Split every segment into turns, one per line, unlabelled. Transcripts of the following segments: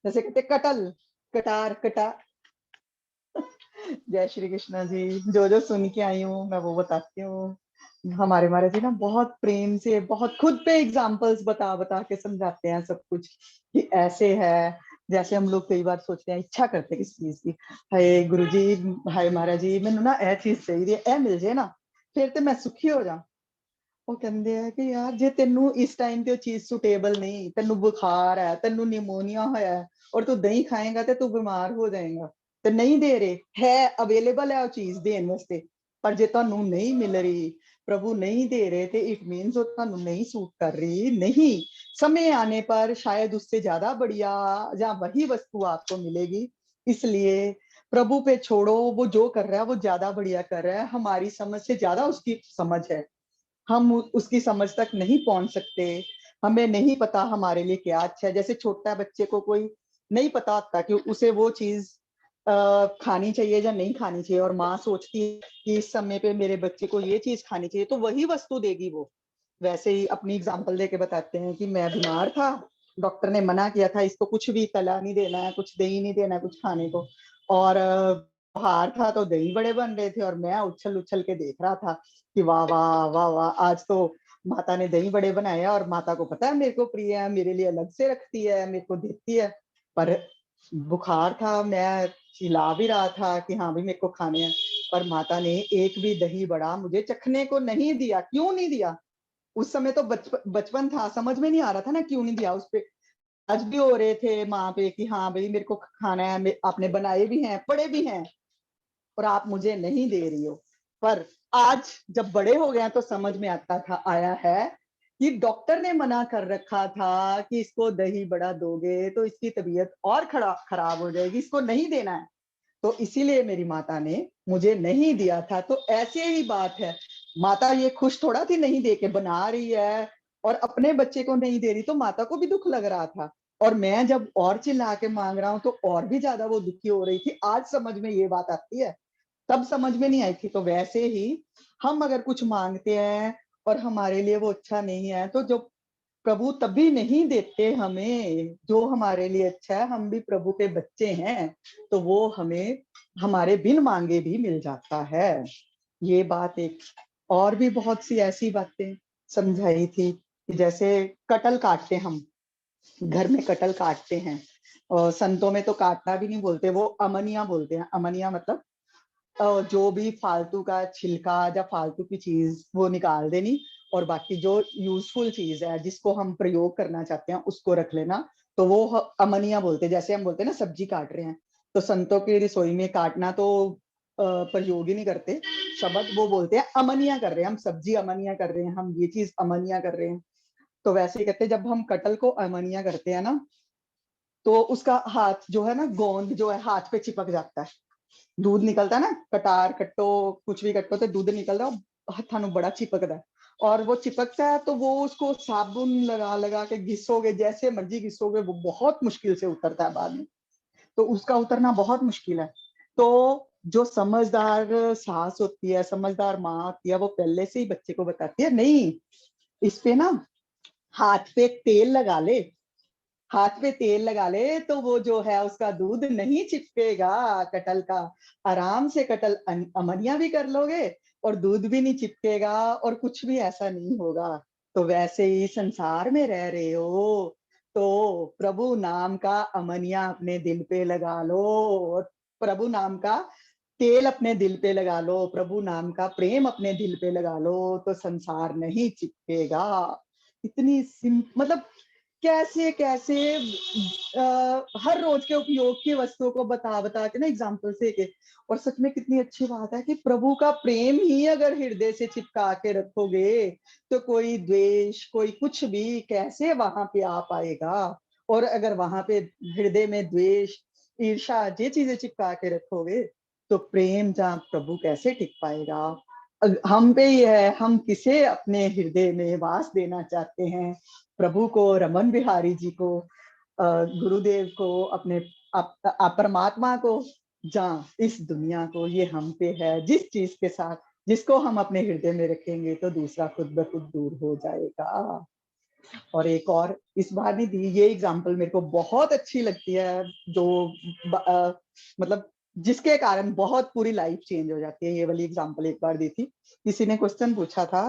जैसे कहते कटल, कटार, कटा। जय श्री कृष्णा जी। जो जो सुन के आई हूँ मैं वो बताती हूँ। हमारे महाराज जी ना बहुत प्रेम से, बहुत खुद पे एग्जाम्पल्स बता बता के समझाते हैं सब कुछ कि ऐसे है। जैसे हम लोग कई बार सोचते हैं, इच्छा करते हैं किसी चीज की, हाय गुरु जी, हाय महाराज जी, मैनू ना ए चीज चाहिए, ए मिल जाए ना फिर तो मैं सुखी हो जा। ਉਹ ਕਹਿੰਦੇ ਆ ਕਿ ਯਾਰ ਜੇ ਤੈਨੂੰ ਇਸ ਟਾਈਮ ਤੇ ਉਹ ਚੀਜ਼ ਸੁਟੇਬਲ ਨਹੀਂ, ਤੈਨੂੰ ਬੁਖਾਰ ਹੈ, ਤੈਨੂੰ ਨਿਮੋਨੀਆ ਹੋਇਆ ਹੈ और तू दही खाएगा तो तू बीमार हो जाएगा, ਤੇ ਨਹੀਂ ਦੇ ਰਹੇ ਹੈ, ਅਵੇਲੇਬਲ ਹੈ ਉਹ ਚੀਜ਼ ਦੇਣ ਵਾਸਤੇ, ਪਰ ਜੇ ਤੁਹਾਨੂੰ ਨਹੀਂ ਮਿਲ ਰਹੀ, प्रभु नहीं दे रहे थे, इट मीन्स वो ਤੁਹਾਨੂੰ नहीं सूट कर रही, नहीं, समय आने पर शायद उससे ज्यादा बढ़िया या वही वस्तु आपको मिलेगी। इसलिए प्रभु पे छोड़ो, वो जो कर रहा है वो ज्यादा बढ़िया कर रहा है, हमारी समझ से ज्यादा उसकी समझ है, हम उसकी समझ तक नहीं पहुंच सकते, हमें नहीं पता हमारे लिए क्या अच्छा है। जैसे छोटा बच्चे को कोई नहीं पता होता कि उसे वो चीज खानी चाहिए या नहीं खानी चाहिए, और माँ सोचती है कि इस समय पे मेरे बच्चे को ये चीज खानी चाहिए तो वही वस्तु देगी वो। वैसे ही अपनी एग्जाम्पल देके बताते हैं कि मैं बीमार था, डॉक्टर ने मना किया था इसको कुछ भी तला नहीं देना है, कुछ दही नहीं देना है कुछ खाने को, और बाहर था तो दही बड़े बन रहे थे और मैं उछल उछल के देख रहा था कि वाह वाह वाह वाह, आज तो माता ने दही बड़े बनाए, और माता को पता है मेरे को प्रिय है, मेरे लिए अलग से रखती है, मेरे को देती है। पर बुखार था, मैं चिल्ला भी रहा था कि हाँ भी मेरे को खाने हैं, पर माता ने एक भी दही बड़ा मुझे चखने को नहीं दिया। क्यों नहीं दिया? उस समय तो बचपन था, समझ में नहीं आ रहा था ना क्यों नहीं दिया। उस पे आज भी हो रहे थे माँ पे कि हाँ भाई मेरे को खाना है, आपने बनाए भी हैं, पड़े भी हैं, और आप मुझे नहीं दे रही हो। पर आज जब बड़े हो गए तो समझ में आता था, आया है कि डॉक्टर ने मना कर रखा था कि इसको दही बड़ा दोगे तो इसकी तबीयत और खराब हो जाएगी, इसको नहीं देना है, तो इसीलिए मेरी माता ने मुझे नहीं दिया था। तो ऐसे ही बात है, माता ये खुश थोड़ा थी नहीं दे के, बना रही है और अपने बच्चे को नहीं दे रही, तो माता को भी दुख लग रहा था, और मैं जब और चिल्ला के मांग रहा हूँ तो और भी ज्यादा वो दुखी हो रही थी। आज समझ में ये बात आती है, तब समझ में नहीं आई थी। तो वैसे ही हम अगर कुछ मांगते हैं और हमारे लिए वो अच्छा नहीं है, तो जो प्रभु तभी नहीं देते हमें जो हमारे लिए अच्छा है, हम भी प्रभु के बच्चे हैं, तो वो हमें हमारे बिन मांगे भी मिल जाता है। ये बात एक, और भी बहुत सी ऐसी बातें समझाई थी कि जैसे कटल काटते, हम घर में कटल काटते हैं, और संतों में तो काटना भी नहीं बोलते, वो अमनिया बोलते हैं। अमनिया मतलब जो भी फालतू का छिलका या फालतू की चीज वो निकाल देनी, और बाकी जो यूजफुल चीज है जिसको हम प्रयोग करना चाहते हैं उसको रख लेना, तो वो अमनिया बोलते हैं। जैसे हम बोलते हैं ना सब्जी काट रहे हैं, तो संतों की रसोई में काटना तो प्रयोग ही नहीं करते शब्द, वो बोलते हैं अमनिया कर रहे हैं, हम सब्जी अमनिया कर रहे हैं, हम ये चीज अमनिया कर रहे हैं। तो वैसे ही कहते हैं, जब हम कटल को अमनिया करते हैं ना, तो उसका हाथ जो है ना, गोंद जो है हाथ पे चिपक जाता है, दूध निकलता है ना, कटार कट्टो कुछ भी कट्टो तो दूध निकलता है, हथानु बड़ा चिपकता है, और वो चिपकता है तो वो उसको साबुन लगा लगा के घिसोगे, जैसे मर्जी घिसोगे, वो बहुत मुश्किल से उतरता है बाद में, तो उसका उतरना बहुत मुश्किल है। तो जो समझदार सास होती है, समझदार माँ होती है, वो पहले से ही बच्चे को बताती है, नहीं, इस पे ना हाथ पे तेल लगा ले, हाथ पे तेल लगा ले, तो वो जो है उसका दूध नहीं चिपकेगा कटल का, आराम से कटल अमनिया भी कर लोगे और दूध भी नहीं चिपकेगा, और कुछ भी ऐसा नहीं होगा। तो वैसे ही संसार में रह रहे हो तो प्रभु नाम का अमनिया अपने दिल पे लगा लो, और प्रभु नाम का तेल अपने दिल पे लगा लो, प्रभु नाम का प्रेम अपने दिल पे लगा लो, तो संसार नहीं चिपकेगा। इतनी मतलब कैसे कैसे हर रोज के उपयोग की वस्तुओं को बता बता के ना एग्जाम्पल से के, और सच में कितनी अच्छी बात है कि प्रभु का प्रेम ही अगर हृदय से चिपका के रखोगे तो कोई द्वेष, कोई कुछ भी कैसे वहां पे आ पाएगा। और अगर वहां पे हृदय में द्वेष, ईर्षा, ये चीजें चिपका के रखोगे तो प्रेम जहाँ प्रभु कैसे टिक पाएगा। हम पे ही है, हम किसे अपने हृदय में वास देना चाहते हैं, प्रभु को, रमन बिहारी जी को, गुरुदेव को, अपने परमात्मा को, जहाँ इस दुनिया को, ये हम पे है। जिस चीज के साथ जिसको हम अपने हृदय में रखेंगे तो दूसरा खुद ब खुद दूर हो जाएगा। और एक और इस बार नहीं दी, ये एग्जाम्पल मेरे को बहुत अच्छी लगती है, जो मतलब जिसके कारण बहुत पूरी लाइफ चेंज हो जाती है। ये वाली एग्जाम्पल एक बार दी थी, किसी ने क्वेश्चन पूछा था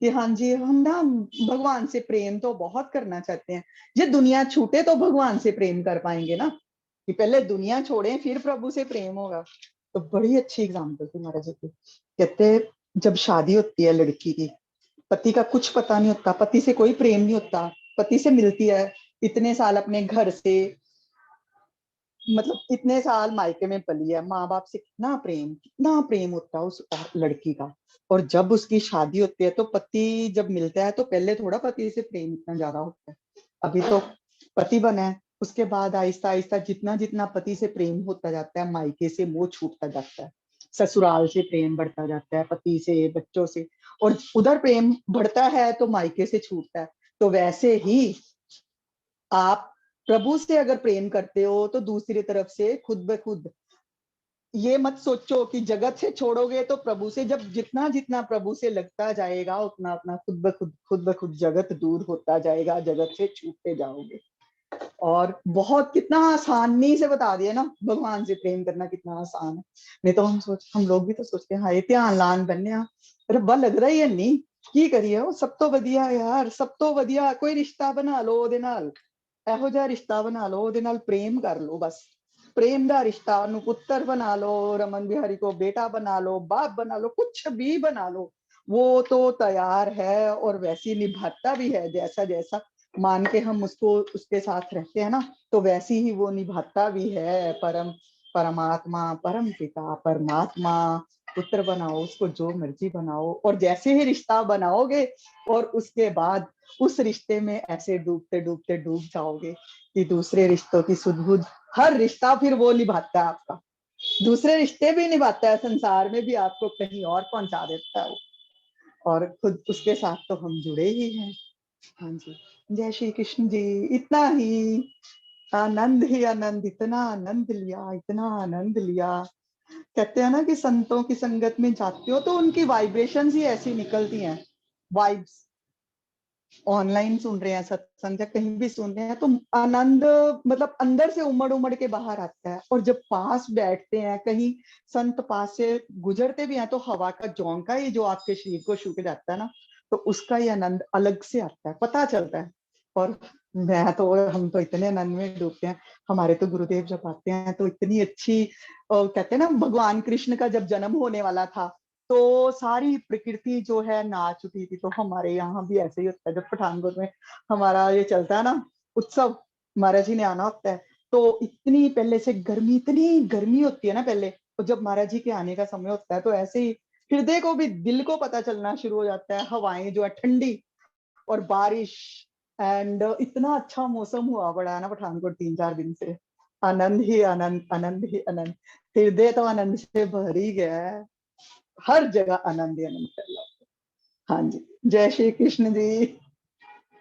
कि हाँ जी हम ना भगवान से प्रेम तो बहुत करना चाहते हैं, ये दुनिया छूटे तो भगवान से प्रेम कर पाएंगे ना, कि पहले दुनिया छोड़े फिर प्रभु से प्रेम होगा। तो बड़ी अच्छी एग्जाम्पल थी महाराज जी की। कहते जब शादी होती है लड़की की, पति का कुछ पता नहीं होता, पति से कोई प्रेम नहीं होता, पति से मिलती है इतने साल अपने घर से, मतलब इतने साल मायके में पली है, माँ बाप से कितना प्रेम होता है उस लड़की का। और जब उसकी शादी होती है तो पति जब मिलता है तो पहले थोड़ा पति से प्रेम इतना ज्यादा होता है, अभी तो पति बना है, उसके बाद आहिस्ता आहिस्ता जितना जितना पति से प्रेम होता जाता है, मायके से मोह छूटता जाता है, ससुराल से प्रेम बढ़ता जाता है, पति से, बच्चों से, और उधर प्रेम बढ़ता है तो मायके से छूटता है। तो वैसे ही आप प्रभु से अगर प्रेम करते हो तो दूसरी तरफ से खुद ब खुद ये मत सोचो कि जगत से छोड़ोगे तो प्रभु से, जब जितना जितना प्रभु से लगता जाएगा उतना उतना खुद ब खुद जगत दूर होता जाएगा, जगत से छूटते जाओगे। और बहुत कितना आसानी से बता दिया ना, भगवान से प्रेम करना कितना आसान है। नहीं तो हम लोग भी तो सोचते हैं हाय ध्यान लान बनने, रब्बा लग रहा ही है नहीं की करिए, वो सब तो वधिया यार, सब तो वधिया, कोई रिश्ता बना लो ਉਹਦੇ ਨਾਲ, ਇਹੋ ਜਿਹਾ ਰਿਸ਼ਤਾ ਬਣਾ ਲਓ ਉਹਦੇ ਨਾਲ प्रेम कर लो, बस प्रेम का रिश्ता, ਉਹਨੂੰ पुत्र बना लो, रमन बिहारी को बेटा बना लो, बाप बना लो, कुछ भी बना लो, वो तो तैयार है और वैसी निभाता भी है, जैसा जैसा मान के हम उसको उसके साथ रहते हैं ना, तो वैसी ही वो निभाता भी है। परमात्मा, परम पिता परमात्मा, पुत्र बनाओ उसको, जो मर्जी बनाओ, और जैसे ही रिश्ता बनाओगे और उसके बाद उस रिश्ते में ऐसे डूबते डूबते डूब जाओगे कि दूसरे रिश्तों की सुध-बुध, हर रिश्ता फिर वो निभाता है आपका, दूसरे रिश्ते भी निभाता है, संसार में भी आपको कहीं और पहुंचा देता है वो, और खुद उसके साथ तो हम जुड़े ही हैं। हाँ जी, जय श्री कृष्ण जी। इतना ही आनंद ही आनंद, इतना आनंद लिया, इतना आनंद लिया। कहते हैं ना कि संतों की संगत में जाते हो तो उनकी वाइब्रेशंस ही ऐसी निकलती हैं, वाइब्स। ऑनलाइन सुन रहे हैं सत्संग या कहीं भी सुन रहे हैं तो आनंद मतलब अंदर से उमड़ उमड़ के बाहर आता है। और जब पास बैठते हैं कहीं, संत पास से गुजरते भी हैं तो हवा का झोंका ही जो आपके शरीर को छू के जाता है ना, तो उसका ही आनंद अलग से आता है, पता चलता है। और मैं तो, हम तो इतने आनंद में डूबते हैं। हमारे तो गुरुदेव जब आते हैं तो इतनी अच्छी, कहते हैं ना भगवान कृष्ण का जब जन्म होने वाला था तो सारी प्रकृति जो है नाच उठी थी। तो हमारे यहाँ भी ऐसे ही होता है, जब पठानकोट में हमारा ये चलता है ना उत्सव, महाराज जी ने आना होता है, तो इतनी पहले से गर्मी, इतनी गर्मी होती है ना पहले, तो जब महाराज जी के आने का समय होता है तो ऐसे ही हृदय को भी, दिल को पता चलना शुरू हो जाता है, हवाएं जो है ठंडी और बारिश, एंड इतना अच्छा मौसम हुआ पड़ा है ना पठानकोट 3-4 दिन से, आनंद ही आनंद, आनंद ही आनंद, हृदय तो आनंद से भर ही गया है, हर जगह आनंद ही आनंद फैला। हाँ जी, जय श्री कृष्ण जी।